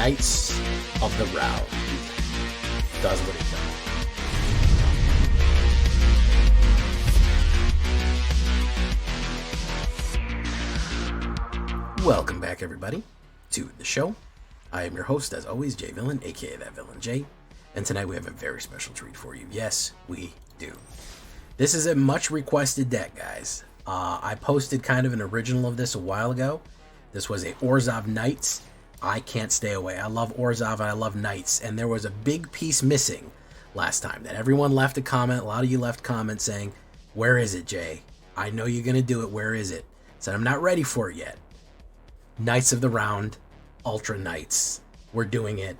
Knights of the Round does what it does. Welcome back, everybody, to the show. I am your host, as always, Jay Villain, aka That Villain Jay, and tonight we have a very special treat for you. Yes, we do. This is a much requested deck, guys. I posted kind of an original of this a while ago. This was a Orzhov Knights. I can't stay away. I love Orzhov and I love Knights, and there was a big piece missing last time that everyone left a comment. A lot of you left comments saying, "Where is it, Jay? I know you're gonna do it. Where is it?" I said, I'm not ready for it yet. Knights of the Round, Ultra Knights. We're doing it.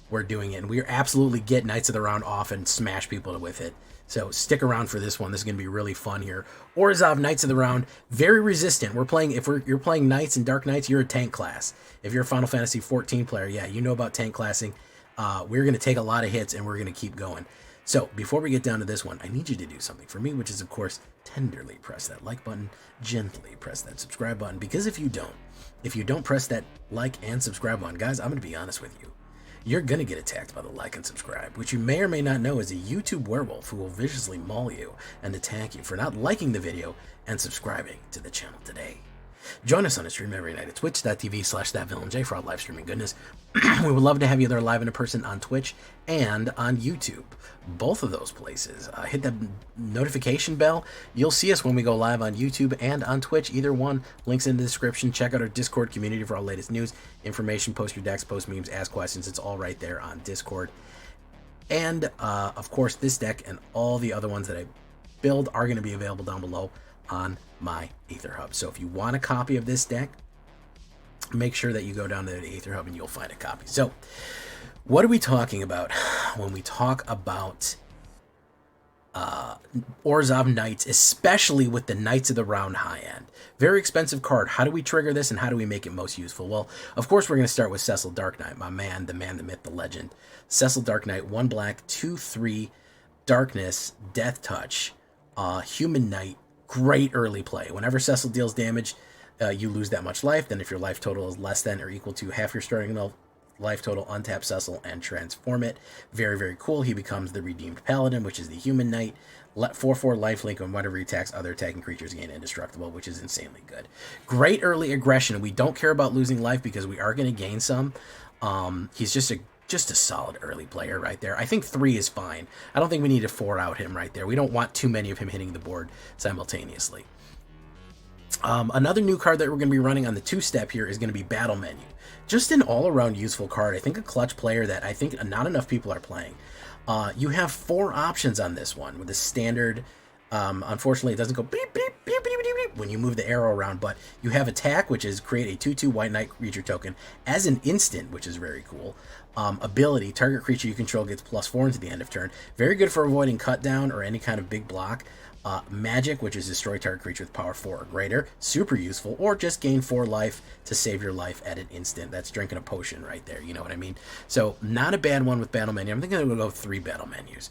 We're doing it, and we absolutely get Knights of the Round off and smash people with it. So stick around for this one. This is going to be really fun here. Orzhov, Knights of the Round, very resistant. We're playing, you're playing Knights and Dark Knights, you're a tank class. If you're a Final Fantasy 14 player, yeah, you know about tank classing. We're going to take a lot of hits and we're going to keep going. So before we get down to this one, I need you to do something for me, which is, of course, tenderly press that like button, gently press that subscribe button, because if you don't press that like and subscribe button, guys, I'm going to be honest with you. You're going to get attacked by the like and subscribe, which you may or may not know is a YouTube werewolf who will viciously maul you and attack you for not liking the video and subscribing to the channel today. Join us on the stream every night at twitch.tv/thatvillainj for all live streaming goodness. We would love to have you there live in person on Twitch and on YouTube. Both of those places. Hit that notification bell. You'll see us when we go live on YouTube and on Twitch. Either one, links in the description. Check out our Discord community for all latest news, information, post your decks, post memes, ask questions. It's all right there on Discord. And, of course, this deck and all the other ones that I build are going to be available down below on my AetherHub. So if you want a copy of this deck, make sure that you go down to the AetherHub and you'll find a copy. So what are we talking about when we talk about Orzhov Knights, especially with the Knights of the Round high end? Very expensive card. How do we trigger this and how do we make it most useful? Well, of course, we're going to start with Cecil Dark Knight, my man, the myth, the legend. Cecil Dark Knight, 1 black, 2/3, Darkness, Death Touch, Human Knight. Great early play. Whenever Cecil deals damage, you lose that much life. Then if your life total is less than or equal to half your starting life total, untap Cecil and transform it. Very, very cool. He becomes the Redeemed Paladin, which is the Human Knight. 4/4 lifelink, and whenever he attacks, other attacking creatures gain indestructible, which is insanely good. Great early aggression. We don't care about losing life because we are going to gain some. He's just a solid early player right there. I think 3 is fine. I don't think we need to 4 out him right there. We don't want too many of him hitting the board simultaneously. Another new card that we're going to be running on the 2-step here is going to be Battle Menu. Just an all-around useful card. I think a clutch player that I think not enough people are playing. You have 4 options on this one with a standard. Unfortunately, it doesn't go beep, beep, beep, beep, beep, beep when you move the arrow around, but you have attack, which is create a 2/2 white knight creature token as an instant, which is very cool. Ability, target creature you control gets +4 into the end of turn. Very good for avoiding cut down or any kind of big block. Magic, which is destroy target creature with power 4 or greater. Super useful. Or just gain 4 life to save your life at an instant. That's drinking a potion right there. You know what I mean? So not a bad one with Battle Menu. I'm thinking I'm going to go 3 Battle Menus.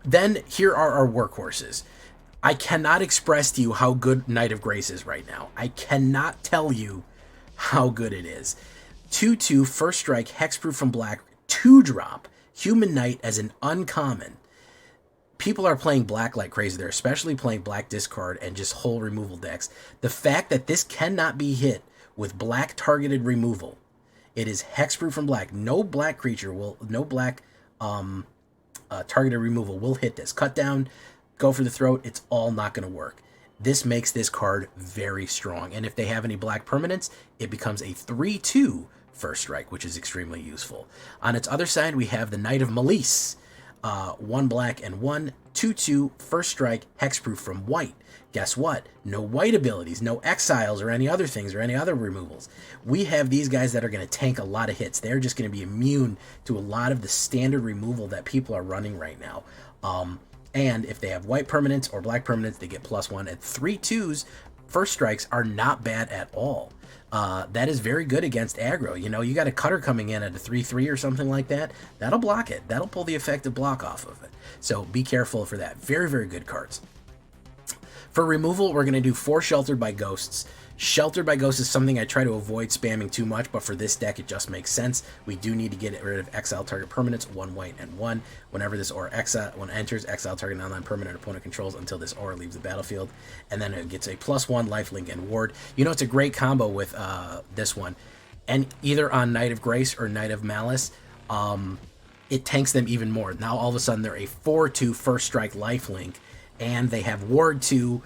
Then here are our workhorses. I cannot express to you how good Knight of Grace is right now. I cannot tell you how good it is. 2/2, first strike, hexproof from black, 2-drop, Human Knight as an uncommon. People are playing black like crazy. They're especially playing black discard and just whole removal decks. The fact that this cannot be hit with black targeted removal. It is hexproof from black. No black creature will, no black targeted removal will hit this. Cut down, go for the throat, it's all not going to work. This makes this card very strong. And if they have any black permanents, it becomes a 3/2 first strike, which is extremely useful. On its other side, we have the Knight of Malice. 1 black and 1, 2/2, first strike, hexproof from white. Guess what? No white abilities, no exiles or any other things or any other removals. We have these guys that are going to tank a lot of hits. They're just going to be immune to a lot of the standard removal that people are running right now. And if they have white permanents or black permanents, they get +1. And 3/2s, first strikes, are not bad at all. That is very good against aggro. You know, you got a cutter coming in at a 3/3 or something like that. That'll block it. That'll pull the effective block off of it. So be careful for that. Very, very good cards. For removal, we're going to do 4 Sheltered by Ghosts. Sheltered by Ghost is something I try to avoid spamming too much, but for this deck it just makes sense. We do need to get rid of exile target permanents, 1 white and 1. Whenever this aura enters, exile target non-land permanent opponent controls until this aura leaves the battlefield. And then it gets a +1 lifelink and ward. You know, it's a great combo with this one. And either on Knight of Grace or Knight of Malice, it tanks them even more. Now all of a sudden they're a 4/2 first strike lifelink, and they have ward 2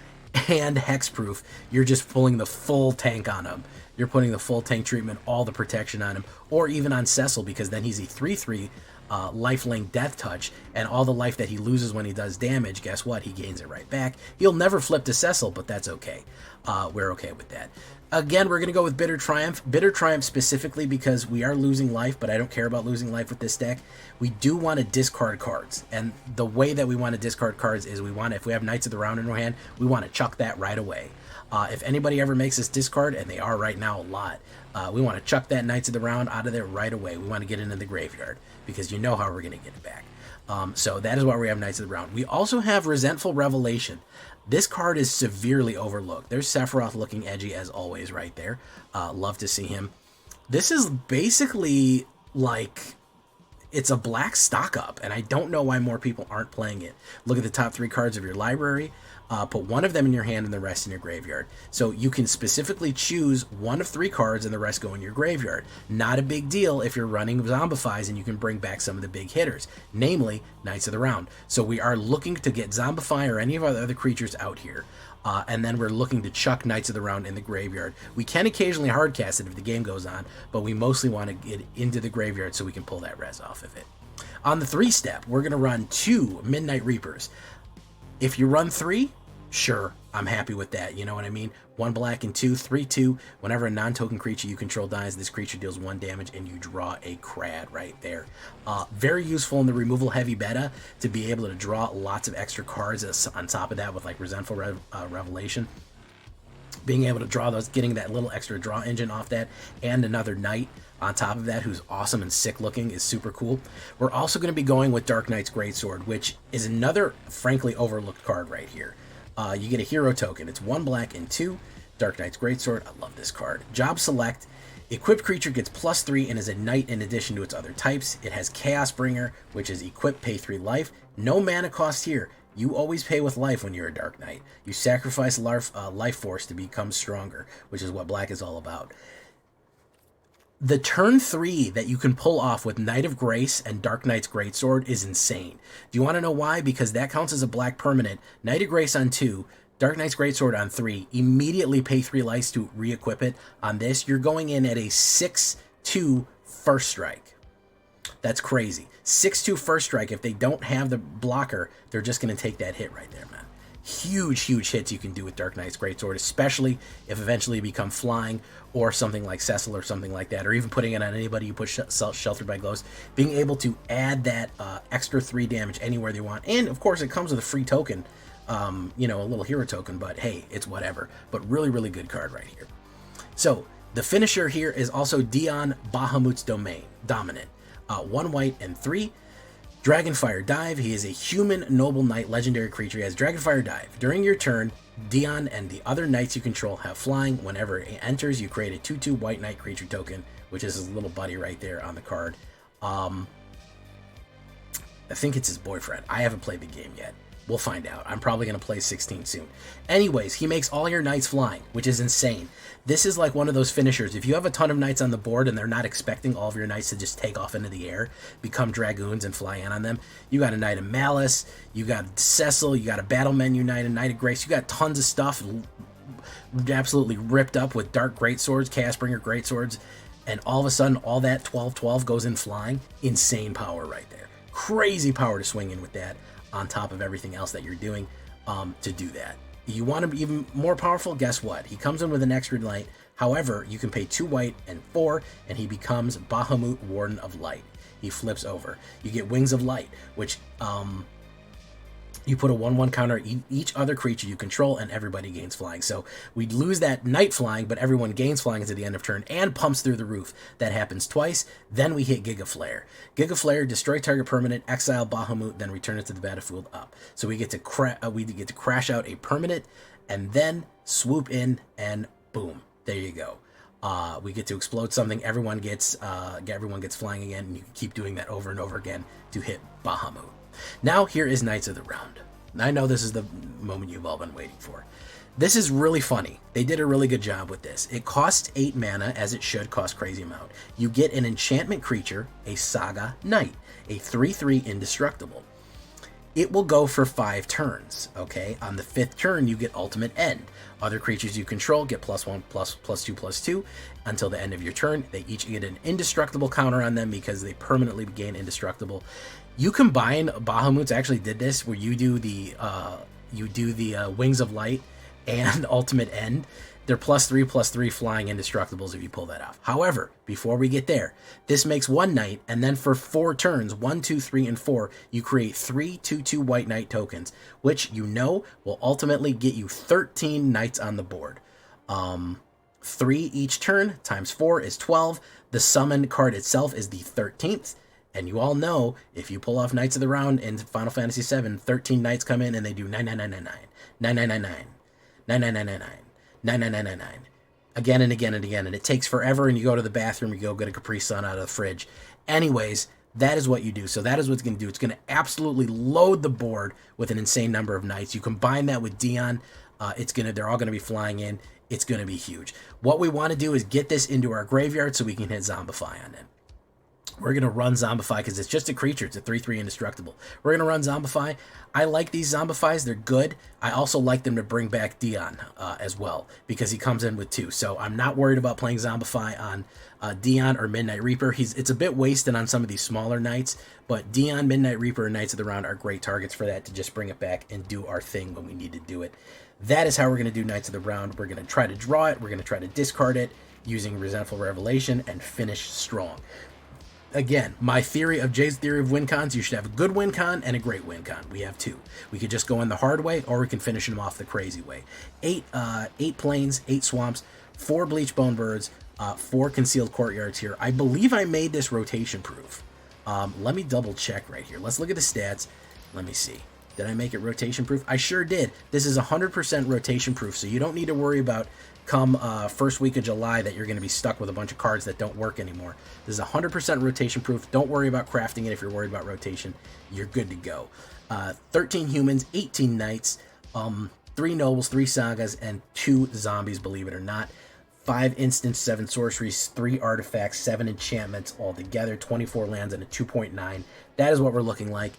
and hexproof. You're just pulling the full tank on him. You're putting the full tank treatment, all the protection on him, or even on Cecil, because then he's a 3/3 lifelink death touch, and all the life that he loses when he does damage, guess what? He gains it right back. He'll never flip to Cecil, but that's okay. We're okay with that. Again, we're going to go with Bitter Triumph. Bitter Triumph specifically because we are losing life, but I don't care about losing life with this deck. We do want to discard cards, and the way that we want to discard cards is we want, if we have Knights of the Round in our hand, we want to chuck that right away. If anybody ever makes us discard, and they are right now a lot, we want to chuck that Knights of the Round out of there right away. We want to get it into the graveyard, because you know how we're going to get it back. So that is why we have Knights of the Round. We also have Resentful Revelation. This card is severely overlooked. There's Sephiroth looking edgy as always right there. Love to see him. This is basically like, it's a black stock up, and I don't know why more people aren't playing it. Look at the top 3 cards of your library. Put one of them in your hand and the rest in your graveyard. So you can specifically choose one of 3 cards and the rest go in your graveyard. Not a big deal if you're running Zombifies and you can bring back some of the big hitters, namely Knights of the Round. So we are looking to get Zombify or any of our other creatures out here. And then we're looking to chuck Knights of the Round in the graveyard. We can occasionally hardcast it if the game goes on, but we mostly want to get into the graveyard so we can pull that res off of it. On the 3-step, we're going to run 2 Midnight Reapers. If you run 3, sure, I'm happy with that. You know what I mean? 1 black and 2, 3/2. Whenever a non-token creature you control dies, this creature deals 1 damage and you draw a Crad right there. Very useful in the removal heavy beta to be able to draw lots of extra cards on top of that with like Resentful Revelation. Being able to draw those, getting that little extra draw engine off that, and another Knight on top of that who's awesome and sick looking is super cool. We're also going to be going with Dark Knight's Greatsword, which is another frankly overlooked card right here. You get a hero token. It's 1 black and 2. Dark Knight's Greatsword. I love this card. Job select. Equipped creature gets +3 and is a knight in addition to its other types. It has Chaos Bringer, which is equip, pay 3 life. No mana cost here. You always pay with life when you're a Dark Knight. You sacrifice life force to become stronger, which is what black is all about. The turn 3 that you can pull off with Knight of Grace and Dark Knight's Greatsword is insane. Do you want to know why? Because that counts as a black permanent. Knight of Grace on 2, Dark Knight's Greatsword on 3. Immediately pay 3 life to re-equip it. On this, you're going in at a 6/2 first strike. That's crazy. 6/2 first strike. If they don't have the blocker, they're just going to take that hit right there, man. Huge, huge hits you can do with Dark Knight's Greatsword, especially if eventually you become flying or something like Cecil or something like that, or even putting it on anybody you put Sheltered by Ghost. Being able to add that extra 3 damage anywhere they want. And, of course, it comes with a free token, you know, a little hero token, but hey, it's whatever. But really, really good card right here. So, the finisher here is also Dion Bahamut's Dominant. 1 white and 3. Dragonfire Dive. He is a human noble knight legendary creature. He has Dragonfire Dive. During your turn, Dion and the other knights you control have flying. Whenever it enters, you create a 2/2 white knight creature token, which is his little buddy right there on the card. I think it's his boyfriend. I haven't played the game yet. We'll find out. I'm probably going to play 16 soon. Anyways, he makes all your knights flying, which is insane. This is like one of those finishers. If you have a ton of knights on the board and they're not expecting all of your knights to just take off into the air, become dragoons and fly in on them, you got a Knight of Malice, you got Cecil, you got a Battle Menu Knight, a Knight of Grace, you got tons of stuff absolutely ripped up with Dark Greatswords, Chaosbringer Greatswords, and all of a sudden all that 12/12 goes in flying. Insane power right there. Crazy power to swing in with that on top of everything else that you're doing to do that. You want to be even more powerful? Guess what? He comes in with an extra light. However, you can pay 2 white and 4, and he becomes Bahamut, Warden of Light. He flips over. You get Wings of Light, which you put a 1/1 counter each other creature you control, and everybody gains flying. So we'd lose that knight flying, but everyone gains flying at the end of turn and pumps through the roof. That happens twice. Then we hit Giga Flare. Giga Flare, destroy target permanent, exile Bahamut, then return it to the battlefield up. So we get to crash out a permanent, and then swoop in and boom, there you go. We get to explode something. Everyone gets flying again, and you can keep doing that over and over again to hit Bahamut. Now here is Knights of the Round. I know this is the moment you've all been waiting for. This is really funny. They did a really good job with this. It costs 8 mana, as it should cost crazy amount. You get an enchantment creature, a Saga Knight, a 3/3 indestructible. It will go for 5 turns, okay? On the 5th turn, you get Ultimate End. Other creatures you control get +1, +2/+2 until the end of your turn. They each get an indestructible counter on them because they permanently gain indestructible. You combine, Bahamut's actually did this, where you do the Wings of Light and Ultimate End. They're +3/+3 flying indestructibles if you pull that off. However, before we get there, this makes 1 knight, and then for 4 turns, 1, 2, 3, and 4, you create 3 2/2 white knight tokens, which you know will ultimately get you 13 knights on the board. 3 each turn times 4 is 12. The summon card itself is the 13th. And you all know, if you pull off Knights of the Round in Final Fantasy VII, 13 knights come in and they do 9999, 9999, 9999, 9999, again and again and again. And it takes forever, and you go to the bathroom, you go get a Capri Sun out of the fridge. Anyways, that is what you do. So that is what it's going to do. It's going to absolutely load the board with an insane number of knights. You combine that with Dion, they're all going to be flying in. It's going to be huge. What we want to do is get this into our graveyard so we can hit Zombify on it. We're going to run Zombify because it's just a creature. It's a 3/3 indestructible. We're going to run Zombify. I like these Zombifies. They're good. I also like them to bring back Dion as well because he comes in with 2. So I'm not worried about playing Zombify on Dion or Midnight Reaper. It's a bit wasted on some of these smaller knights, but Dion, Midnight Reaper, and Knights of the Round are great targets for that to just bring it back and do our thing when we need to do it. That is how we're going to do Knights of the Round. We're going to try to draw it. We're going to try to discard it using Resentful Revelation and finish strong. Again, my theory of Jay's theory of win cons, you should have a good win con and a great win con. We have 2. We could just go in the hard way, or we can finish them off the crazy way. 8 plains, 8 swamps, 4 bleach bone birds, 4 concealed courtyards here. I believe I made this rotation proof. Let me double check right here. Let's look at the stats. Let me see. Did I make it rotation proof? I sure did. This is 100% rotation proof, so you don't need to worry about come first week of July that you're going to be stuck with a bunch of cards that don't work anymore. This is 100% rotation proof. Don't worry about crafting it if you're worried about rotation. You're good to go. 13 humans, 18 knights, 3 nobles, 3 sagas, and 2 zombies, believe it or not. 5 instants, 7 sorceries, 3 artifacts, 7 enchantments altogether, 24 lands, and a 2.9. That is what we're looking like.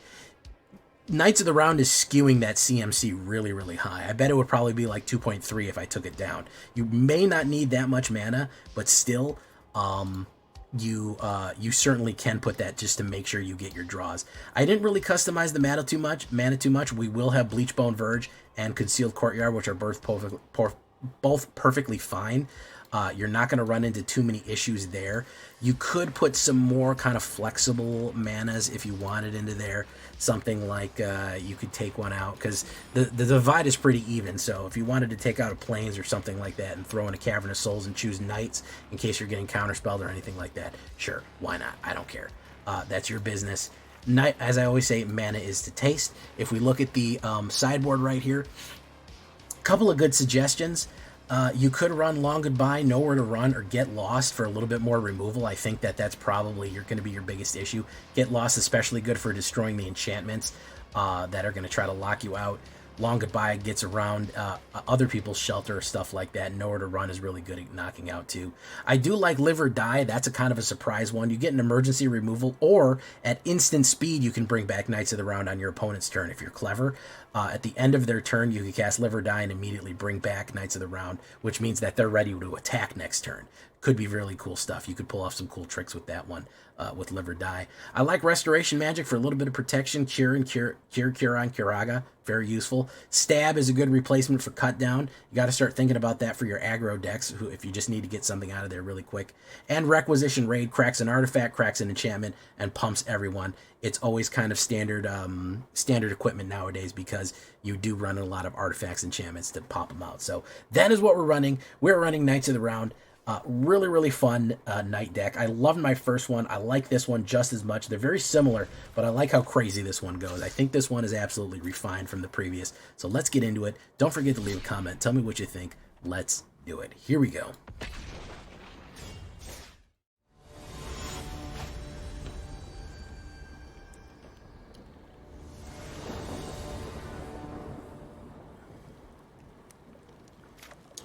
Knights of the Round is skewing that CMC really, really high. I bet it would probably be like 2.3 if I took it down. You may not need that much mana, but still, you certainly can put that just to make sure you get your draws. I didn't really customize the mana too much. We will have Bleachbone Verge and Concealed Courtyard, which are both perfectly fine. You're not going to run into too many issues there. You could put some more kind of flexible manas if you wanted into there. Something like you could take one out because the divide is pretty even. So if you wanted to take out a Plains or something like that and throw in a Cavern of Souls and choose Knights in case you're getting counterspelled or anything like that, sure, why not? I don't care. That's your business. As I always say, mana is to taste. If we look at the sideboard right here, a couple of good suggestions. You could run Long Goodbye, Nowhere to Run, or Get Lost for a little bit more removal. I think that's probably going to be your biggest issue. Get Lost especially good for destroying the enchantments that are going to try to lock you out. Long Goodbye gets around other people's shelter or stuff like that. Nowhere to Run is really good at knocking out too. I do like Live or Die. That's a kind of a surprise one. You get an emergency removal, or at instant speed you can bring back Knights of the Round on your opponent's turn if you're clever. At the end of their turn, you can cast Live or Die and immediately bring back Knights of the Round, which means that they're ready to attack next turn. Could be really cool stuff. You could pull off some cool tricks with that one, with Live or Die. I like Restoration Magic for a little bit of protection. Cure on Curaga, very useful. Stab is a good replacement for Cut Down. You got to start thinking about that for your aggro decks, if you just need to get something out of there really quick. And Requisition Raid cracks an artifact, cracks an enchantment, and pumps everyone. It's always kind of standard equipment nowadays because you do run a lot of artifacts, enchantments to pop them out. So that is what we're running. We're running Knights of the Round. Really, really fun Knight deck. I loved my first one. I like this one just as much. They're very similar, but I like how crazy this one goes. I think this one is absolutely refined from the previous. So let's get into it. Don't forget to leave a comment. Tell me what you think. Let's do it. Here we go.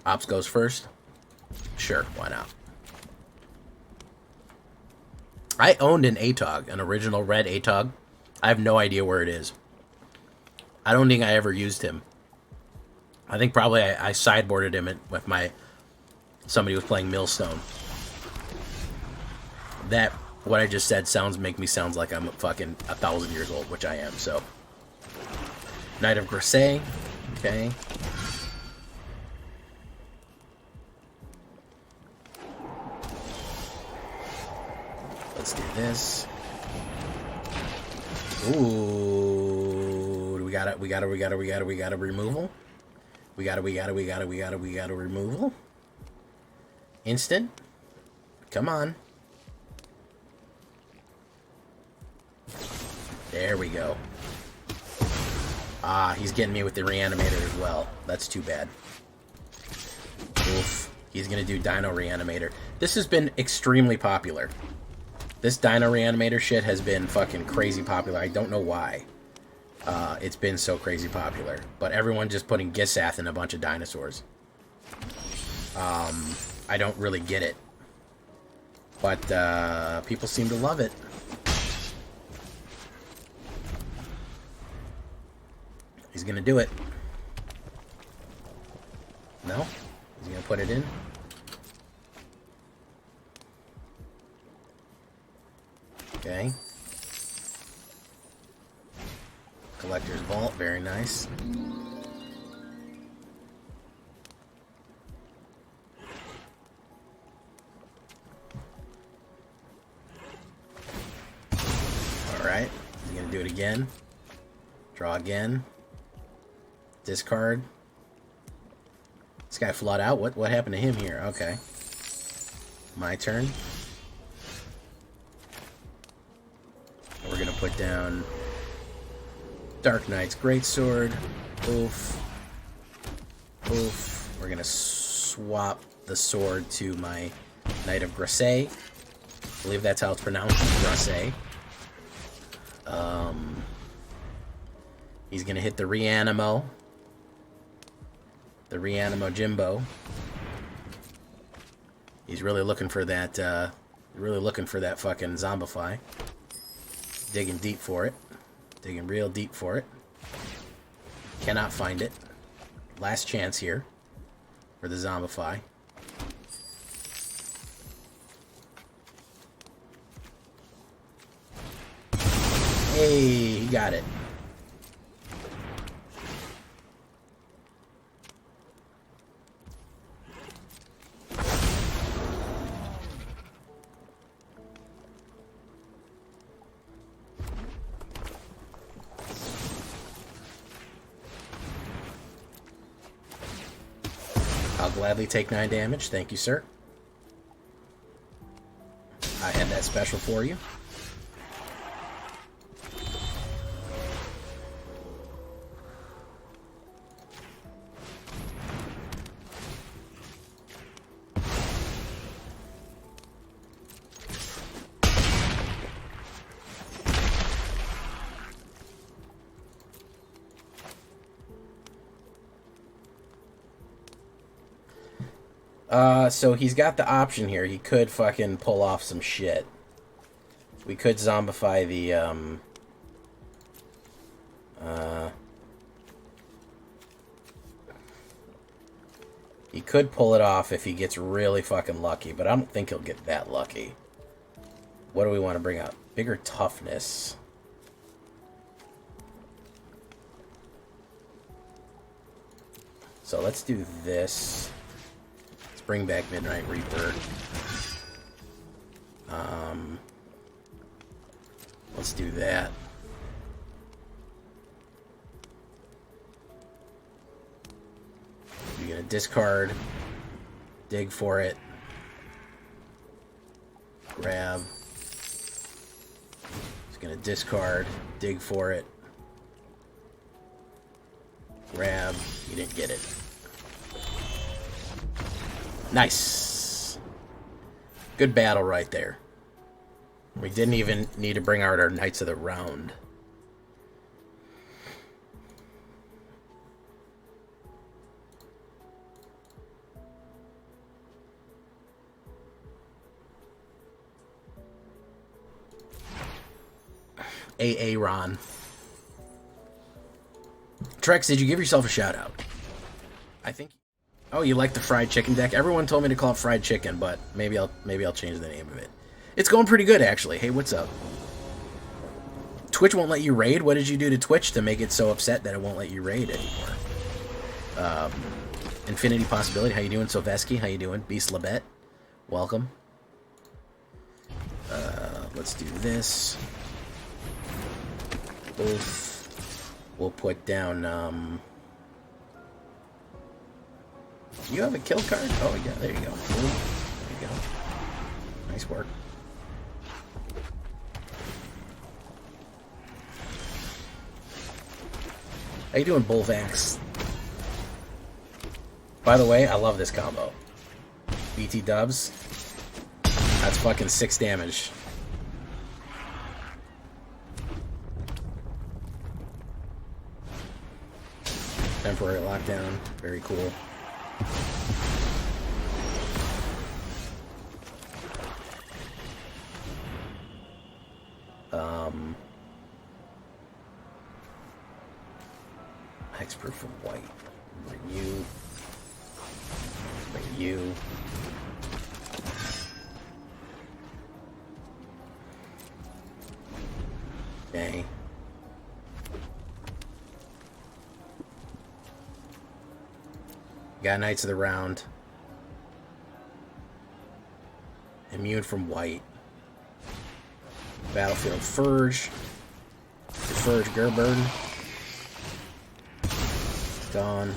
Ops goes first? Sure, why not? I owned an AetherHub, an original red AetherHub. I have no idea where it is. I don't think I ever used him. I think probably I sideboarded him with somebody was playing Millstone. That, what I just said make me sound like I'm fucking 1,000 years old, which I am, so. Knight of Grisay, okay. Let's do this. Ooh, we got a removal. We got a removal. Instant. Come on. There we go. Ah, he's getting me with the Reanimator as well. That's too bad. Oof. He's gonna do Dino Reanimator. This has been extremely popular. This Dino Reanimator shit has been fucking crazy popular. I don't know why. It's been so crazy popular. But everyone just putting Gisath in a bunch of dinosaurs. I don't really get it. But people seem to love it. He's gonna do it. No? He's gonna put it in? Okay. Collector's Vault, very nice. Alright, he's gonna do it again. Draw again. Discard. This guy flood out? What happened to him here? Okay. My turn. We're gonna put down Dark Knight's Greatsword. Oof. Oof. We're gonna swap the sword to my Knight of Grisay. I believe that's how it's pronounced, Grisay. He's gonna hit the Reanimo. The Reanimo Jimbo. He's really looking for that, fucking Zombify. Digging deep for it. Digging real deep for it. Cannot find it. Last chance here for the Zombify. Hey, he got it. I'll gladly take 9 damage. Thank you, sir. I had that special for you. So he's got the option here. He could fucking pull off some shit. We could zombify the, he could pull it off if he gets really fucking lucky, but I don't think he'll get that lucky. What do we want to bring out? Bigger toughness. So let's do this. Bring back Midnight Reaper. Let's do that. You're gonna discard, dig for it, grab. It's gonna discard, dig for it, grab. You didn't get it. Nice. Good battle right there. We didn't even need to bring out our Knights of the Round. Ron. Trex, did you give yourself a shout out? I think. Oh, you like the fried chicken deck? Everyone told me to call it fried chicken, but maybe I'll change the name of it. It's going pretty good, actually. Hey, what's up? Twitch won't let you raid? What did you do to Twitch to make it so upset that it won't let you raid anymore? Infinity Possibility, how you doing? Soveski, how you doing? Beast Labette, welcome. Let's do this. We'll put down, you have a kill card? Oh, yeah, there you go. There you go. Nice work. How you doing, Bullvax? By the way, I love this combo. BT dubs. That's fucking 6 damage. Temporary lockdown. Very cool. Hexproof from white. Renew. Renew. Okay. Got Knights of the Round. Immune from white. Battlefield Furge. Furge Gerburn. Gone.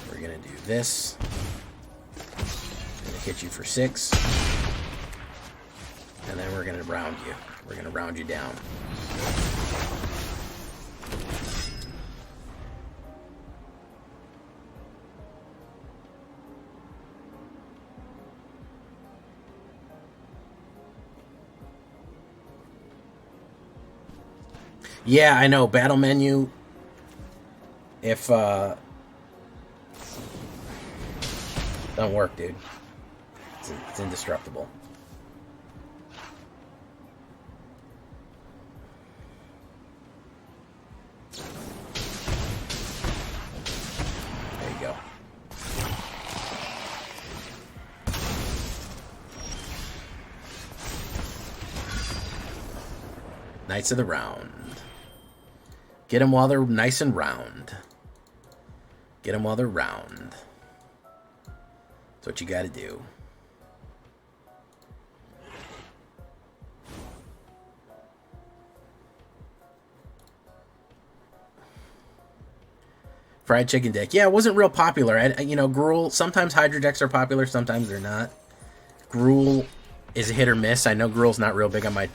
We're gonna do this. Gonna hit you for 6. And then we're gonna round you. We're gonna round you down. Yeah, I know. Battle menu. If, don't work, dude. It's indestructible. There you go. Knights of the Round. Get them while they're nice and round. Get them while they're round. That's what you got to do. Fried chicken deck. Yeah, it wasn't real popular. You know, Gruul, sometimes Hydra decks are popular, sometimes they're not. Gruul is a hit or miss. I know Gruul's not real big on my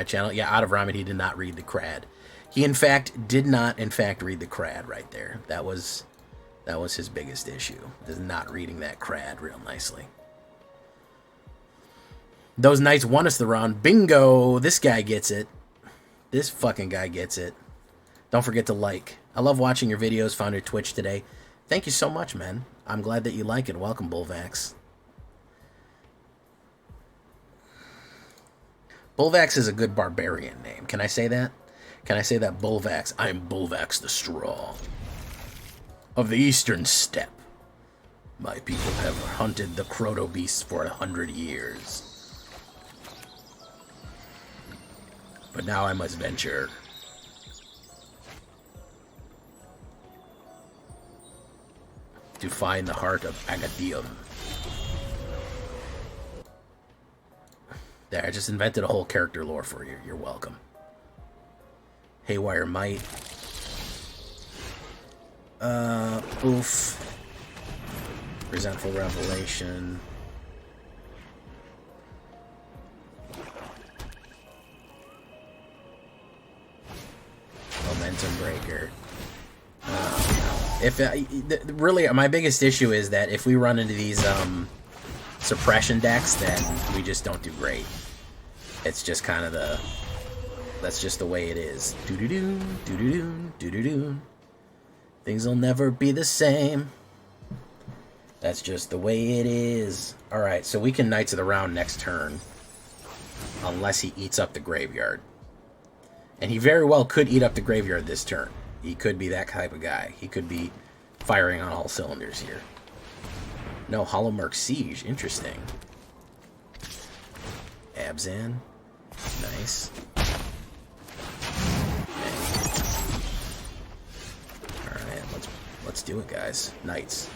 channel. Yeah, out of Ramen, he did not read the crad. He, in fact, did not, read the crad right there. That was his biggest issue, is not reading that crad real nicely. Those Knights won us the round. Bingo! This guy gets it. This fucking guy gets it. Don't forget to like. I love watching your videos. Found your Twitch today. Thank you so much, man. I'm glad that you like it. Welcome, Bullvax. Bullvax is a good barbarian name. Can I say that? Can I say that, Bullvax? I am Bullvax the Strong. Of the Eastern Steppe. My people have hunted the Croto beasts for 100 years. But now I must venture. To find the heart of Agadium. There, I just invented a whole character lore for you. You're welcome. Haywire Might. Oof. Resentful Revelation. Momentum Breaker. If really, my biggest issue is that if we run into these suppression decks, then we just don't do great. It's just kind of that's just the way it is. Doo-doo-doo, doo-doo-doo, doo-doo-doo. Things will never be the same. That's just the way it is. Alright, so we can Knights of the Round next turn. Unless he eats up the graveyard. And he very well could eat up the graveyard this turn. He could be that type of guy. He could be firing on all cylinders here. No, Hollowmark Siege. Interesting. Abzan. Nice. Alright, let's do it, guys. Knights.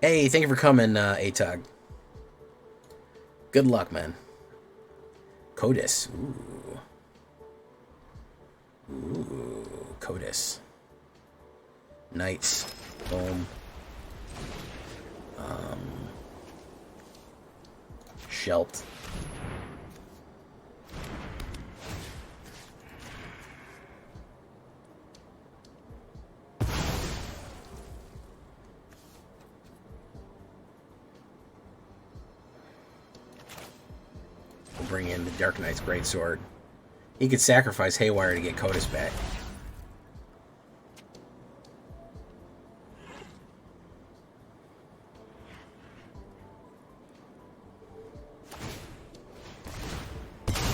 Hey, thank you for coming, AetherHub. Good luck, man. Codis. Ooh. Ooh, Codis. Knights. Boom. Shelt. We'll bring in the Dark Knight's Greatsword. He could sacrifice Haywire to get Codis back.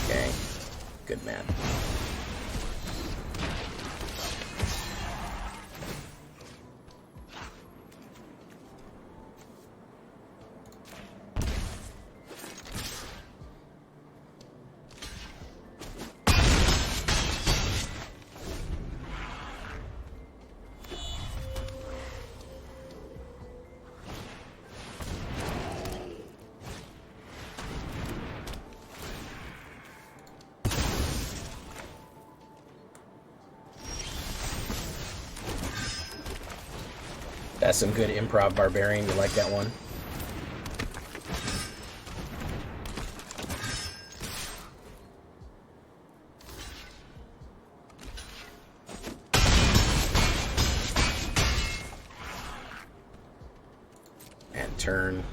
Okay. Good man. That's some good improv barbarian. You like that one? And turn.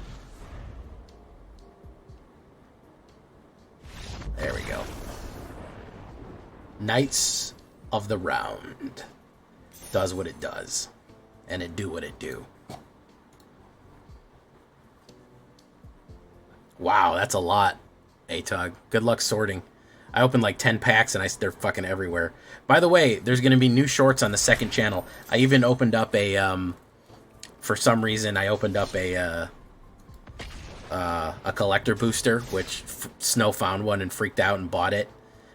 There we go. Knights of the Round. Does what it does. And it do what it do. Wow, that's a lot, AetherHub. Good luck sorting. I opened like 10 packs and they're fucking everywhere. By the way, there's going to be new shorts on the second channel. I even opened up a, for some reason, I opened up a collector booster, which Snow found one and freaked out and bought it.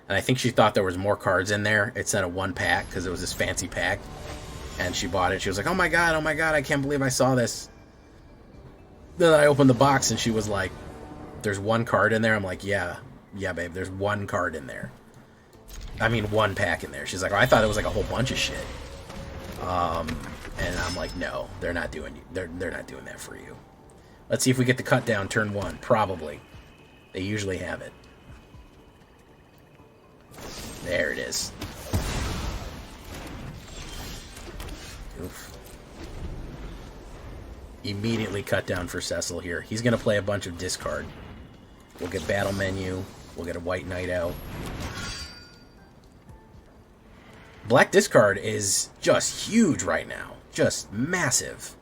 And I think she thought there was more cards in there instead of one pack because it was this fancy pack. And she bought it. She was like, oh my god, I can't believe I saw this. Then I opened the box and she was like, there's one card in there. I'm like, yeah, babe, there's one card in there. I mean, one pack in there. She's like, oh, I thought it was like a whole bunch of shit. And I'm like, no, they're not doing that for you. Let's see if we get the cut down turn one. Probably. They usually have it. There it is. Oof. Immediately cut down for Cecil here. He's going to play a bunch of discard. We'll get battle menu. We'll get a white knight out. Black discard is just huge right now. Just massive.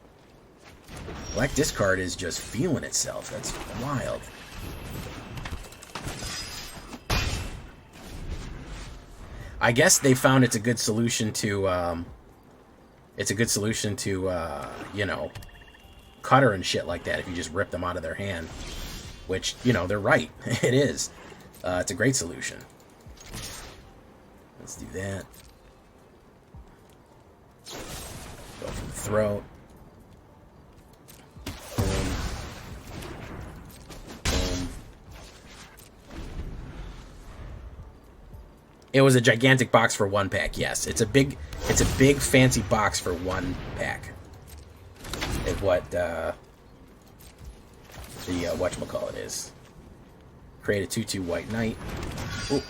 Black discard is just feeling itself. That's wild. I guess they found it's a good solution to... you know, cutter and shit like that if you just rip them out of their hand. Which, you know, they're right. It is. It's a great solution. Let's do that. Go for the throat. Boom. Boom. It was a gigantic box for 1 pack. Yes, it's a big fancy box for 1 pack. Is what the whatchamacallit is. Create a 2/2 white knight. Ooh.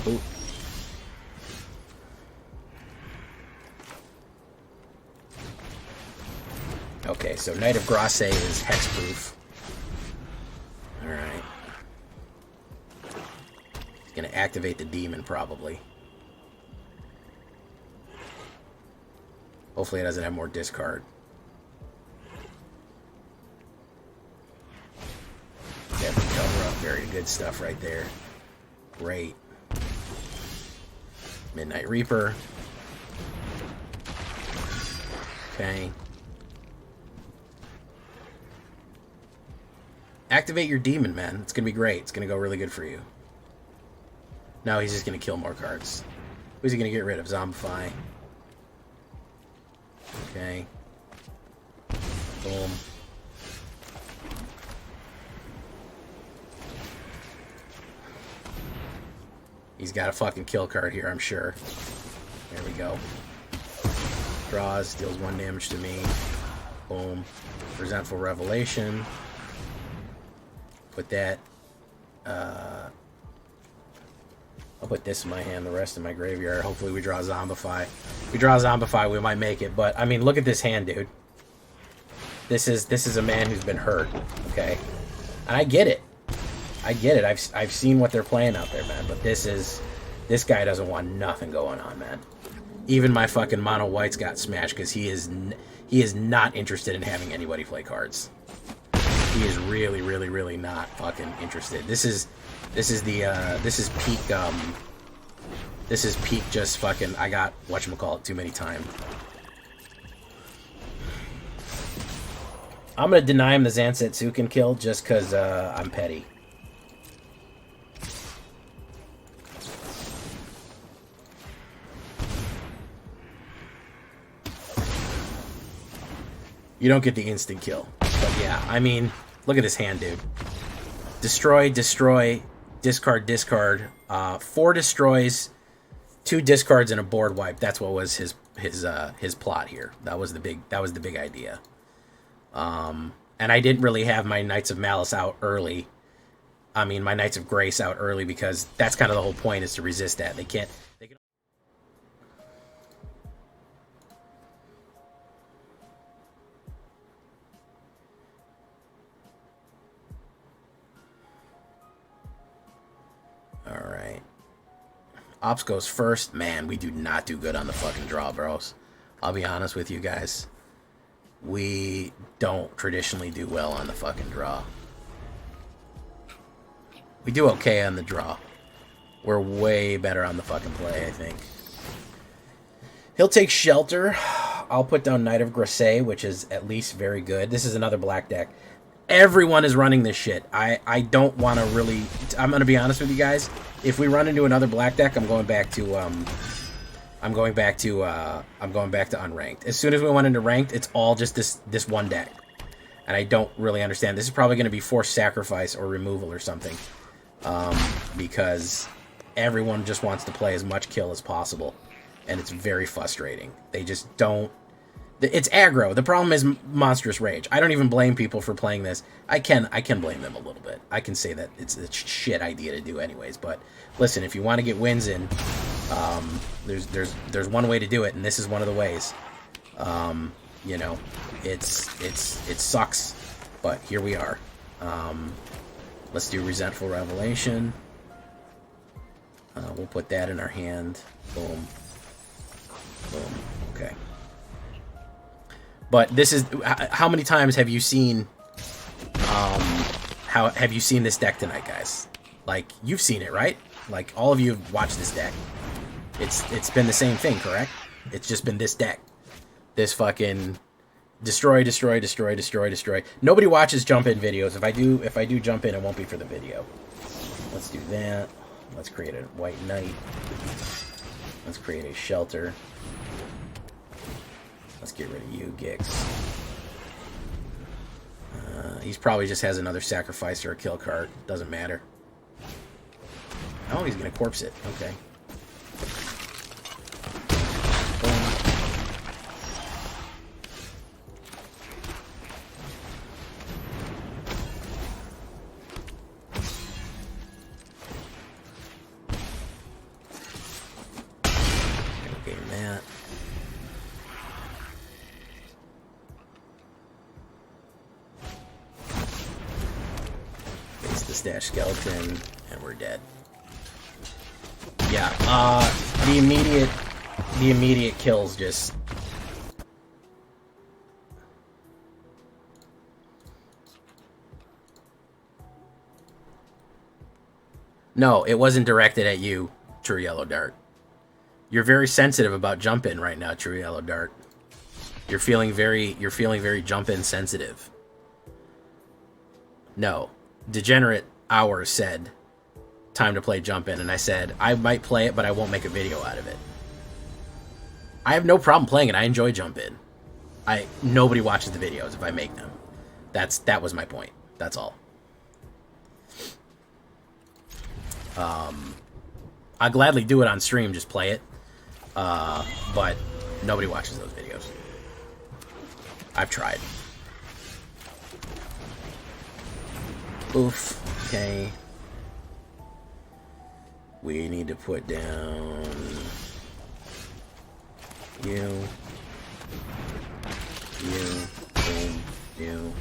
Ooh. Okay, so Knight of Grasse is hexproof. Alright. He's gonna activate the demon, probably. Hopefully it doesn't have more discard. Get the cover up. Very good stuff right there. Great. Midnight Reaper. Okay. Activate your demon, man. It's gonna be great. It's gonna go really good for you. Now he's just gonna kill more cards. Who's he gonna get rid of? Zombify. Okay. Boom. He's got a fucking kill card here, I'm sure. There we go. Draws, deals 1 damage to me. Boom. Resentful Revelation. Put that. I'll put this in my hand, the rest in my graveyard. Hopefully we draw Zombify. If we draw Zombify, we might make it. But, I mean, look at this hand, dude. This is a man who's been hurt, okay? And I get it. I get it. I've seen what they're playing out there, man. But this guy doesn't want nothing going on, man. Even my fucking mono whites got smashed because he is not interested in having anybody play cards. He is really, really, really not fucking interested. This is peak just fucking, I got whatchamacallit too many times. I'm gonna deny him the Zansetsuken kill just because I'm petty. You don't get the instant kill. But yeah, I mean, look at this hand, dude. Destroy, destroy, discard, discard. 4 destroys, 2 discards, and a board wipe. That's what was his plot here. That was the big idea. And I didn't really have my Knights of Malice out early. I mean, my Knights of Grace out early because that's kind of the whole point, is to resist that. They can. Alright. Ops goes first. Man, we do not do good on the fucking draw, bros. I'll be honest with you guys. We don't traditionally do well on the fucking draw. We do okay on the draw. We're way better on the fucking play, I think. He'll take Shelter. I'll put down Knight of Grasse, which is at least very good. This is another black deck. Everyone is running this shit. I don't want to really... I'm going to be honest with you guys. If we run into another black deck, I'm going back to unranked. As soon as we went into ranked, it's all just this one deck. And I don't really understand. This is probably going to be forced sacrifice or removal or something. Because everyone just wants to play as much kill as possible. And it's very frustrating. They just don't... It's aggro. The problem is monstrous rage. I don't even blame people for playing this. I can blame them a little bit. I can say that it's a shit idea to do anyways. But listen, if you want to get wins in, there's one way to do it, and this is one of the ways. You know, it sucks, but here we are. Let's do Resentful Revelation. We'll put that in our hand. Boom. Boom. Okay. But this is... How many times have you seen... How have you seen this deck tonight, guys? Like, you've seen it, right? Like, all of you have watched this deck. It's been the same thing, correct? It's just been this deck. This fucking... Destroy, destroy, destroy, destroy, destroy. Nobody watches jump-in videos. If I do jump in, it won't be for the video. Let's do that. Let's create a white knight. Let's create a shelter. Let's get rid of you, Gix. He probably just has another sacrifice or a kill card. Doesn't matter. Oh, he's gonna corpse it. Okay. Game that. Face the stash skeleton, and we're dead. Yeah, the immediate kills just... No, it wasn't directed at you, True Yellow Dart. You're very sensitive about jump-in right now, True Yellow Dart. You're feeling very jump-in sensitive. No. Degenerate Hour said, time to play jump-in, and I said, I might play it, but I won't make a video out of it. I have no problem playing it. I enjoy jump-in. Nobody watches the videos if I make them. That was my point. That's all. I'll gladly do it on stream, just play it. But nobody watches those videos. I've tried. Oof. Okay. We need to put down you, boom, you.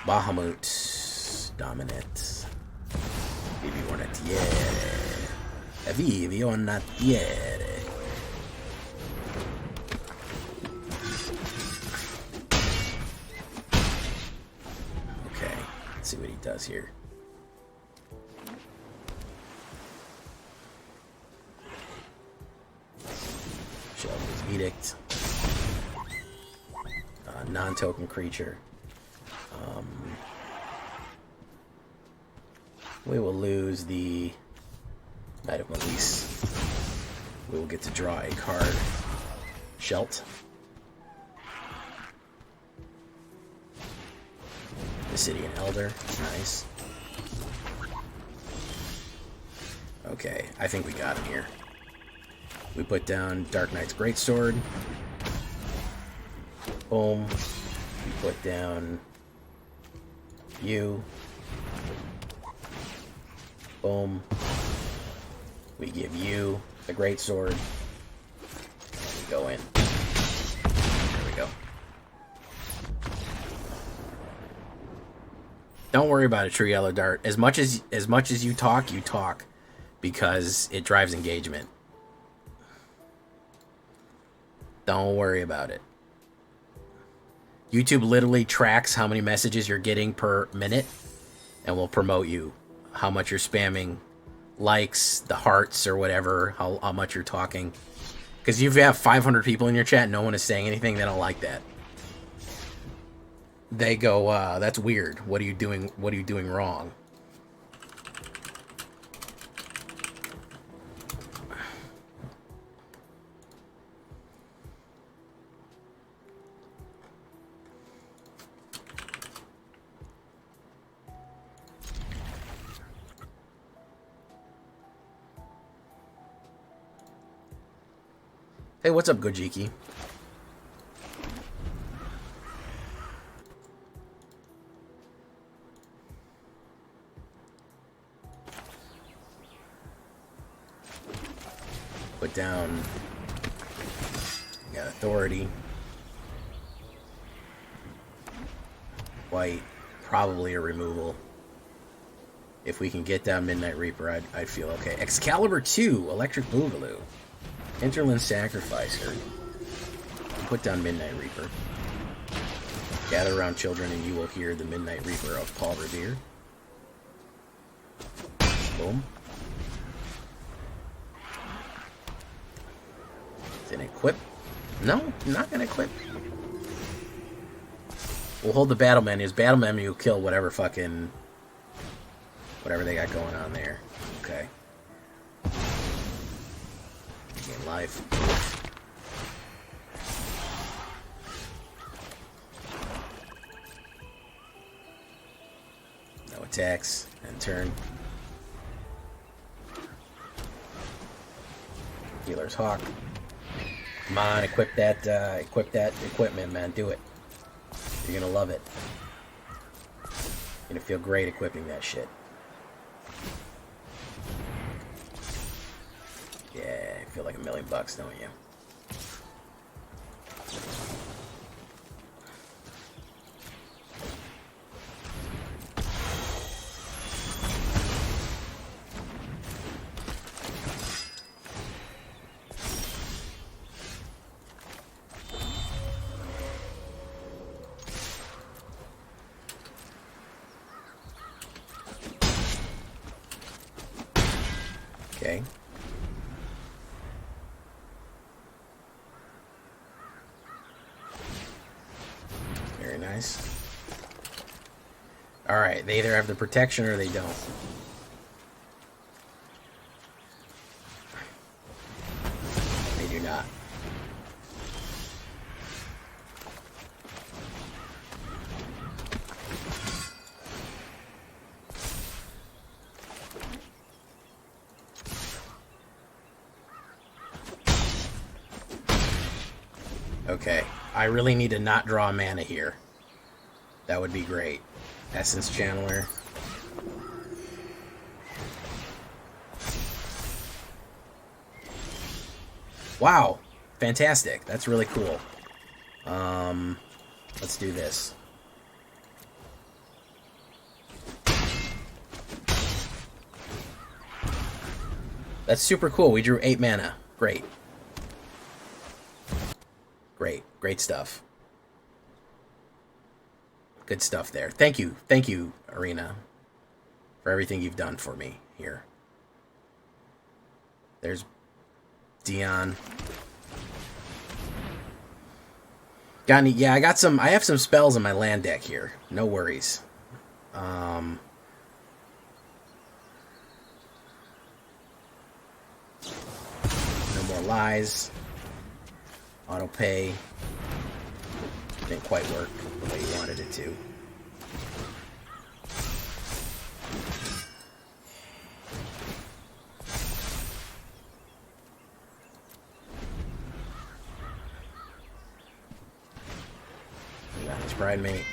Bahamut, dominant. Vivi Ornatiere. Vivi Ornatiere. Okay, let's see what he does here. Shelter's Edict. Non-token creature. We will lose the Knight of Malise. We will get to draw a card. Shelt. Obsidian Elder. Nice. Okay, I think we got him here. We put down Dark Knight's Greatsword. Boom. We put down you. Boom. We give you the Greatsword. We go in. There we go. Don't worry about it, True Yellow Dart. As much as you talk, because it drives engagement. Don't worry about it. YouTube literally tracks how many messages you're getting per minute and will promote you. How much you're spamming likes, the hearts, or whatever, how much you're talking. Because if you have 500 people in your chat and no one is saying anything, they don't like that. They go, that's weird. What are you doing? What are you doing wrong? Hey, what's up, Gojiki? Put down. Got Authority. White, probably a removal. If we can get down Midnight Reaper, I'd feel okay. Excalibur 2, Electric Boogaloo. Interland Sacrificer. Put down Midnight Reaper. Gather around children and you will hear the Midnight Reaper of Paul Revere. Boom. Then equip. No, I'm not gonna equip. We'll hold the battle menu. His battle menu will kill whatever they got going on there. Okay. Game life. No attacks. End turn. Healer's Hawk. Come on, equip that equipment, man. Do it. You're gonna love it. You're gonna feel great equipping that shit. Yeah, you feel like $1 million, don't you? Okay. Very nice. Alright, they either have the protection or they don't. They do not. Okay, I really need to not draw mana here. That would be great. Essence Channeler. Wow, fantastic. That's really cool. Let's do this. That's super cool. We drew 8 mana. Great. Great stuff. Good stuff there. Thank you, Arena, for everything you've done for me here. There's Dion. Got any? Yeah, I have some spells in my land deck here. No worries. No more lies. Auto pay. Didn't quite work the way you wanted it to. Yeah, it's Pride Mate.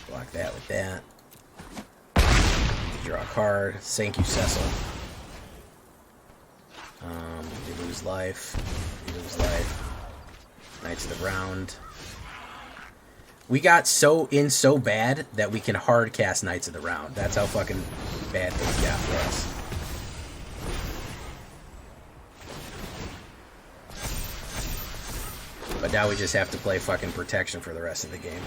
Block that with that. Draw a card. Thank you, Cecil. You lose life. You lose life. Knights of the Round. We got so bad that we can hard cast Knights of the Round. That's how fucking bad things got for us. But now we just have to play fucking protection for the rest of the game.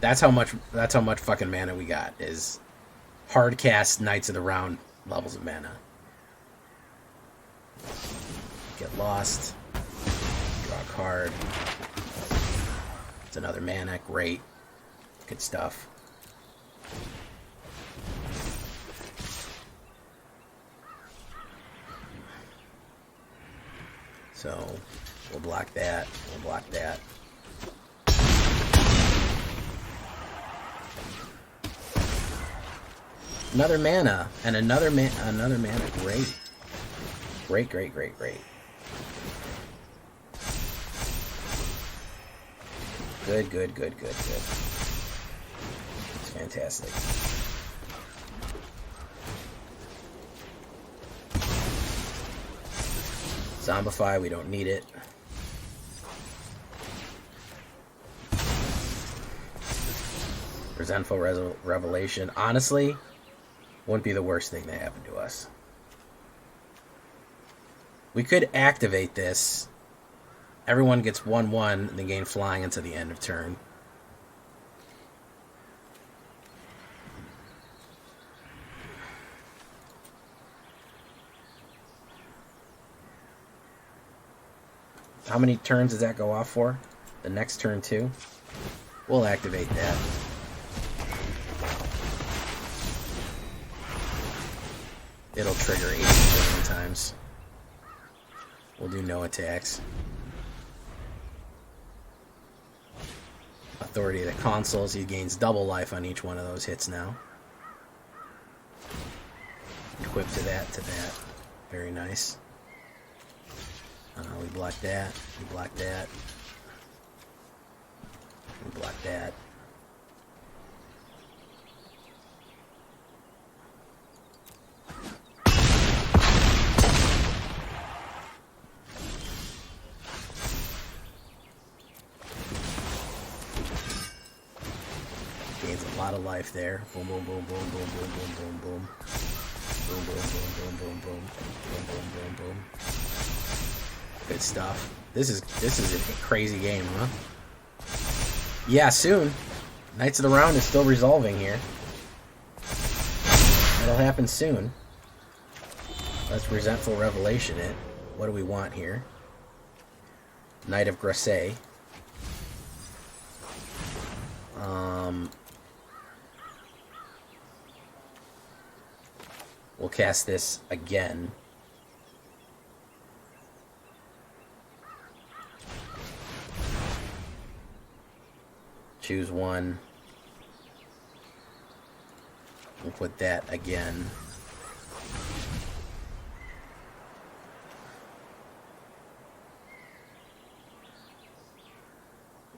That's how much fucking mana we got, is hard cast Knights of the Round levels of mana. Get lost. Draw a card. It's another mana. Great. Good stuff. So we'll block that. We'll block that. Another mana and another mana. Great. Great. Good. It's fantastic. Zombify, we don't need it. Resentful Revelation. Honestly, wouldn't be the worst thing that happened to us. We could activate this. Everyone gets 1/1 and then gain flying until the end of turn. How many turns does that go off for? The next turn too? We'll activate that. it'll trigger 80 million times. We'll do no attacks. Authority of the Consuls. He gains double life on each one of those hits now. Equip to that, Very nice. We block that. We block that. We block that. Gains a lot of life there. Boom, boom, boom, boom, boom, boom, boom, boom, boom. Boom, boom, boom, boom, boom, boom. Boom, boom, boom, boom. Good stuff. This is a crazy game, huh? Yeah, soon. Knights of the Round is still resolving here. It'll happen soon. Let's Resentful Revelation it. What do we want here? Knight of Grasse. We'll cast this again. Choose one. We'll put that again.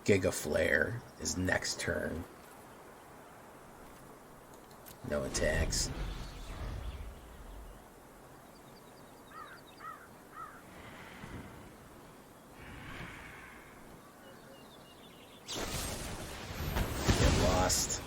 Giga Flare is next turn. No attacks. Get lost.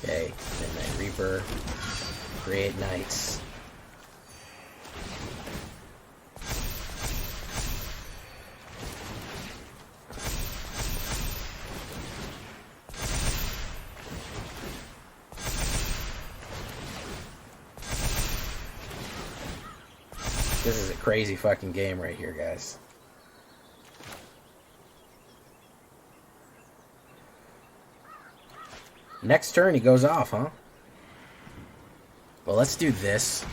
Okay, Midnight Reaper. Create Knights. This is a crazy fucking game right here, guys. Next turn he goes off, huh? Well, let's do this.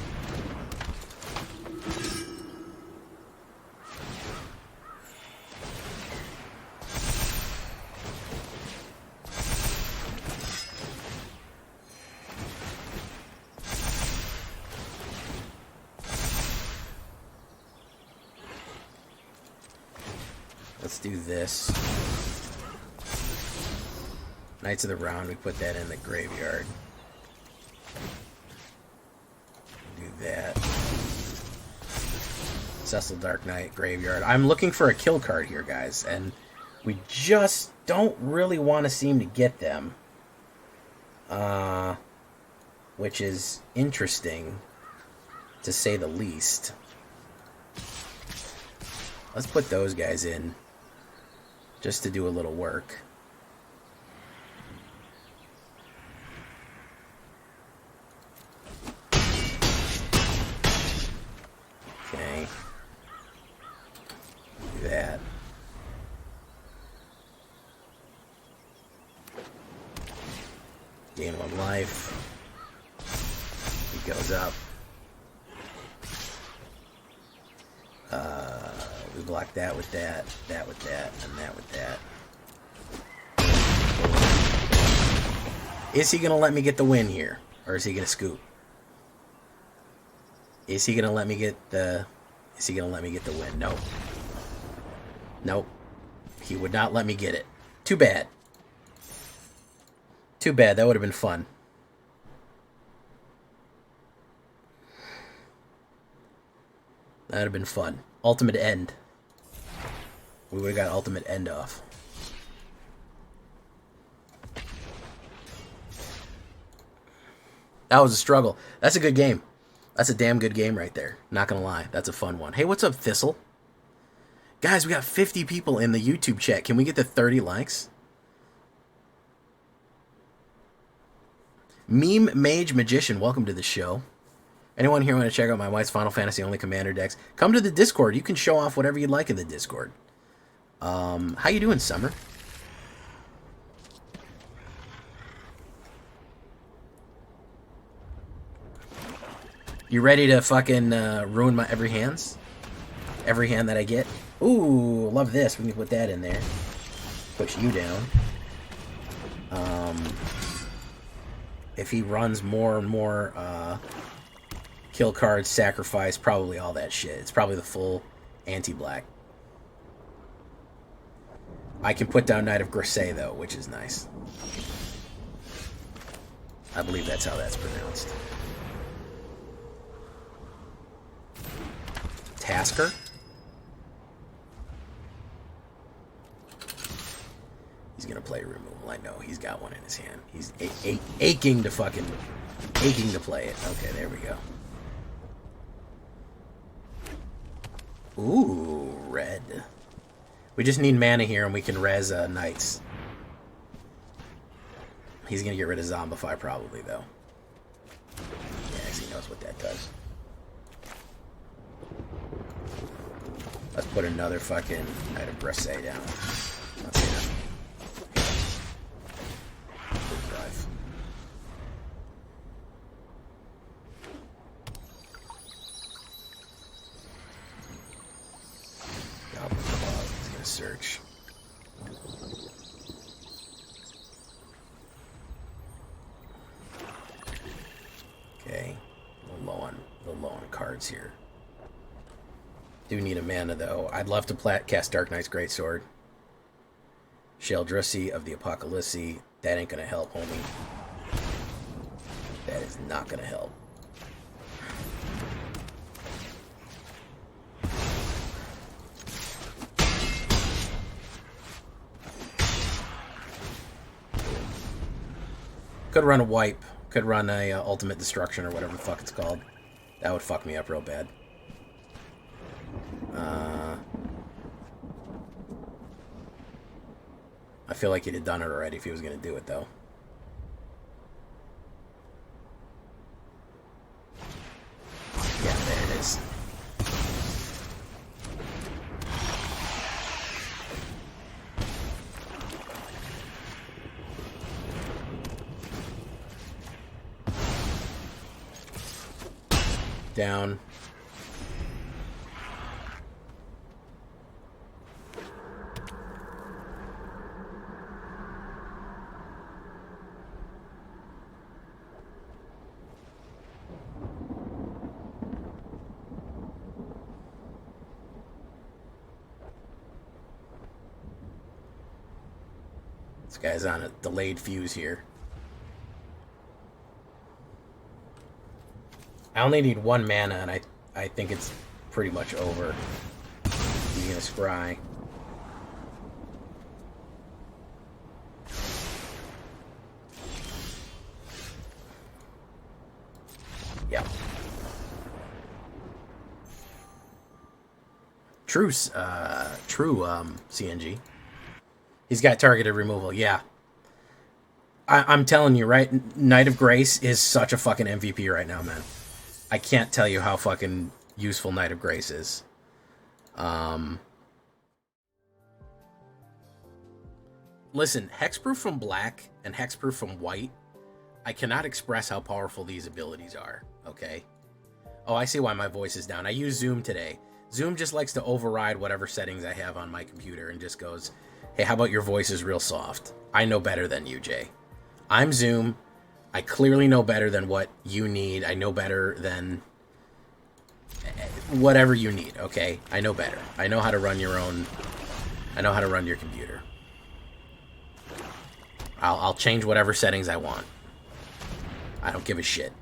Let's do this. Knights of the Round, we put that in the graveyard. Do that. Cecil Dark Knight, graveyard. I'm looking for a kill card here, guys, and we just don't really want to seem to get them. Which is interesting, to say the least. Let's put those guys in, just to do a little work. Okay. Do that. Gain 1 life. He goes up. We block that with that with that, and that with that. Is he going to let me get the win here? Or is he going to scoop? Is he going to let me get the... Is he going to let me get the win? No. Nope. He would not let me get it. Too bad. Too bad. That would have been fun. That would have been fun. Ultimate End. We would have got Ultimate End off. That was a struggle. That's a good game. That's a damn good game right there. Not gonna lie. That's a fun one. Hey, what's up, Thistle? Guys, we got 50 people in the YouTube chat. Can we get to 30 likes? Meme Mage Magician, welcome to the show. Anyone here want to check out my wife's Final Fantasy only commander decks? Come to the Discord. You can show off whatever you'd like in the Discord. How you doing, Summer? You ready to fucking ruin my every hands? Every hand that I get? Ooh, love this. We can put that in there. Push you down. If he runs more and more kill cards, sacrifice, probably all that shit. It's probably the full anti-black. I can put down Knight of Grisey, though, which is nice. I believe that's how that's pronounced. Tasker? He's gonna play removal. I know. He's got one in his hand. He's aching to play it. Okay, there we go. Ooh, red. We just need mana here, and we can res knights. He's gonna get rid of Zombify probably, though. Yeah, he knows what that does. Let's put another fucking Knight of Grisey down. Let's see that. Good drive. He's gonna search. Okay, a little low on cards here. Do need a mana, though. I'd love to cast Dark Knight's Greatsword. Sheldrissy of the Apocalypse. That ain't gonna help, homie. That is not gonna help. Could run a wipe. Could run a ultimate destruction or whatever the fuck it's called. That would fuck me up real bad. I feel like he'd have done it already if he was going to do it, though. Yeah, there it is. Down. This guy's on a delayed fuse here. I only need one mana, and I think it's pretty much over. He's gonna scry. Yeah. True CNG. He's got targeted removal, yeah. I'm telling you, right? Knight of Grace is such a fucking MVP right now, man. I can't tell you how fucking useful Knight of Grace is. Listen, Hexproof from black and Hexproof from white, I cannot express how powerful these abilities are, okay? Oh, I see why my voice is down. I used Zoom today. Zoom just likes to override whatever settings I have on my computer and just goes, hey, how about your voice is real soft? I know better than you, Jay. I'm Zoom. I clearly know better than what you need. I know better than whatever you need, okay? I know better. I know how to run your own... I know how to run your computer. I'll change whatever settings I want. I don't give a shit.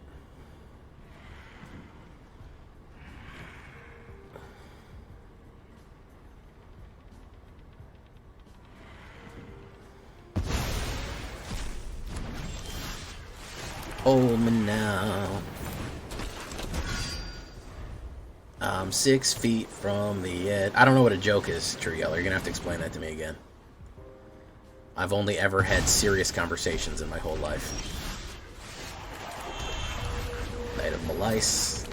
Hold me now. I'm 6 feet from the edge. I don't know what a joke is, True Yeller. You're gonna have to explain that to me again. I've only ever had serious conversations in my whole life. Knight of Malice.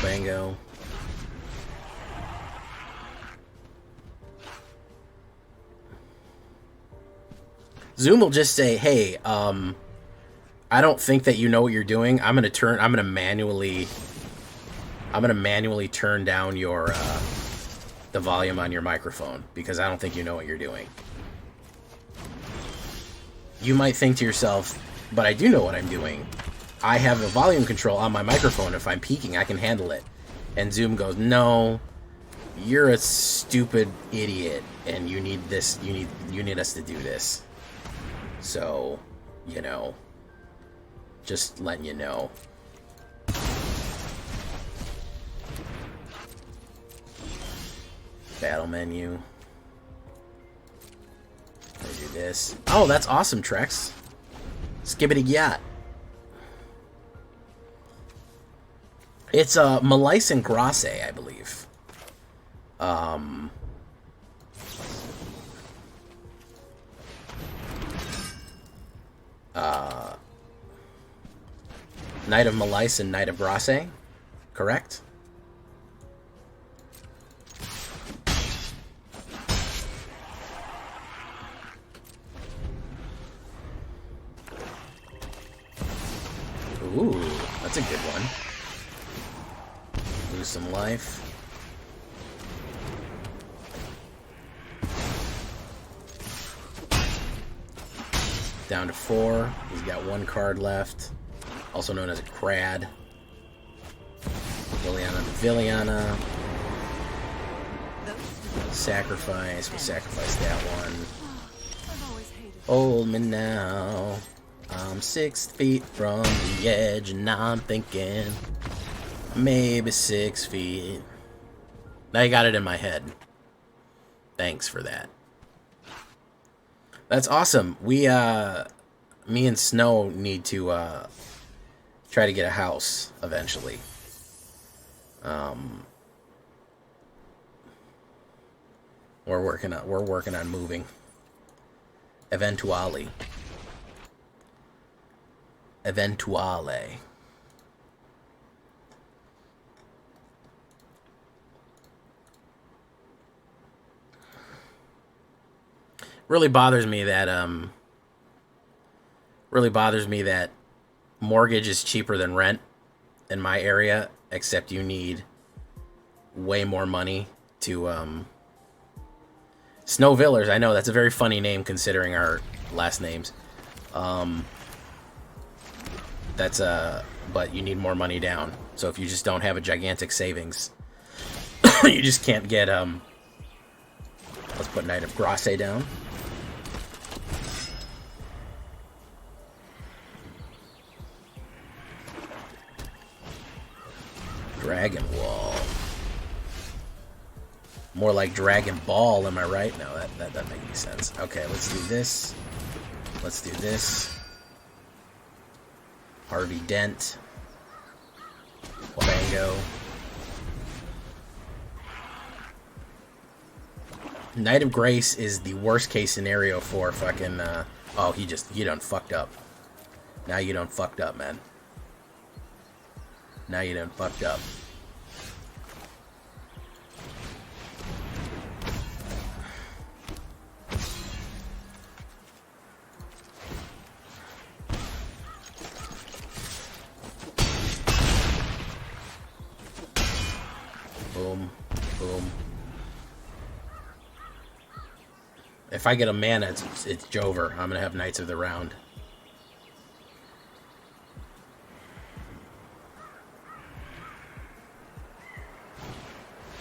Wabango. Zoom will just say, hey, I don't think that you know what you're doing. I'm gonna manually turn down your the volume on your microphone because I don't think you know what you're doing. You might think to yourself, but I do know what I'm doing. I have a volume control on my microphone. If I'm peaking, I can handle it. And Zoom goes, no, you're a stupid idiot, and you need this. You need us to do this. So, you know, just letting you know. Battle menu. I do this. Oh, that's awesome, Trex. Skibbity yacht. It's Melissan Grasse, I believe. Knight of Melissan, Knight of Grasse, correct? Ooh, that's a good one. Lose some life. Down to 4. He's got 1 card left. Also known as a Crad. Liliana to Villiana. Sacrifice. We'll sacrifice that one. Hold me now. I'm 6 feet from the edge and I'm thinking maybe 6 feet. Now you got it in my head. Thanks for that. That's awesome. Me and Snow need to try to get a house eventually. We're working on moving. Eventually. Really bothers me that mortgage is cheaper than rent in my area, except you need way more money to Snow Villers. I know that's a very funny name considering our last names. But you need more money down. So if you just don't have a gigantic savings, you just can't get let's put Knight of Grasse down. Dragon Wall. More like Dragon Ball, am I right? No, that doesn't make any sense. Okay, let's do this. Let's do this. Harvey Dent. Wabango. Knight of Grace is the worst case scenario for fucking, oh, you done fucked up. Now you done fucked up, man. Now you done fucked up. Boom. Boom. If I get a mana, it's Jover. I'm gonna have Knights of the Round.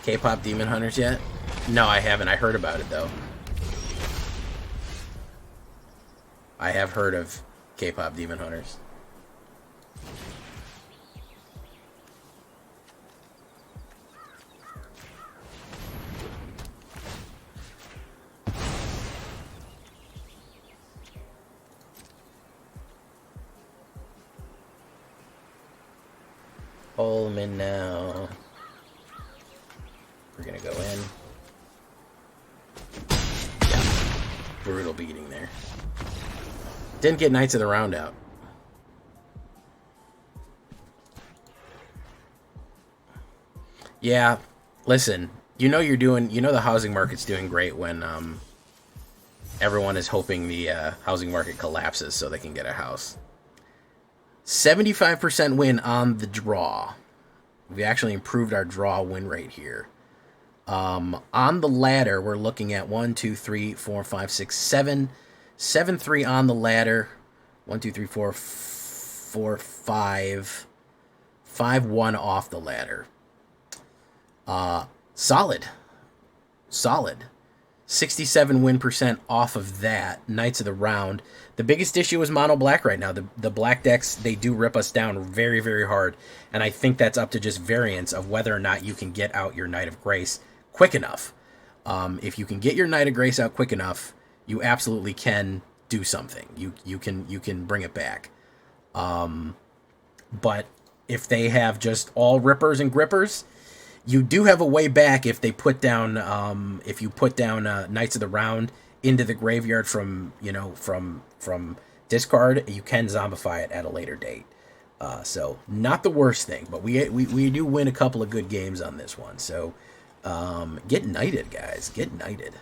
K-pop Demon Hunters yet? No, I haven't. I heard about it, though. I have heard of K-pop Demon Hunters. Hold me now. We're gonna go in. Yeah. Brutal beating there. Didn't get Knights of the Round out. Yeah, listen, you know the housing market's doing great when everyone is hoping the housing market collapses so they can get a house. 75% win on the draw. We actually improved our draw win rate here. On the ladder, we're looking at 1, 2, 3, 4, 5, 6, 7. 7, 3 on the ladder. 1, 2, 3, 4, 4, 5. 5, 1 off the ladder. Solid. Solid. 67 win percent off of that. Knights of the Round. The biggest issue is mono black right now. The black decks, they do rip us down very, very hard. And I think that's up to just variance of whether or not you can get out your Knight of Grace quick enough. If you can get your Knight of Grace out quick enough, you absolutely can do something. You can bring it back. But if they have just all rippers and grippers, you do have a way back if they put down if you put down Knights of the Round into the graveyard from discard. You can zombify it at a later date. So not the worst thing, but we do win a couple of good games on this one. So get knighted, guys. Get knighted.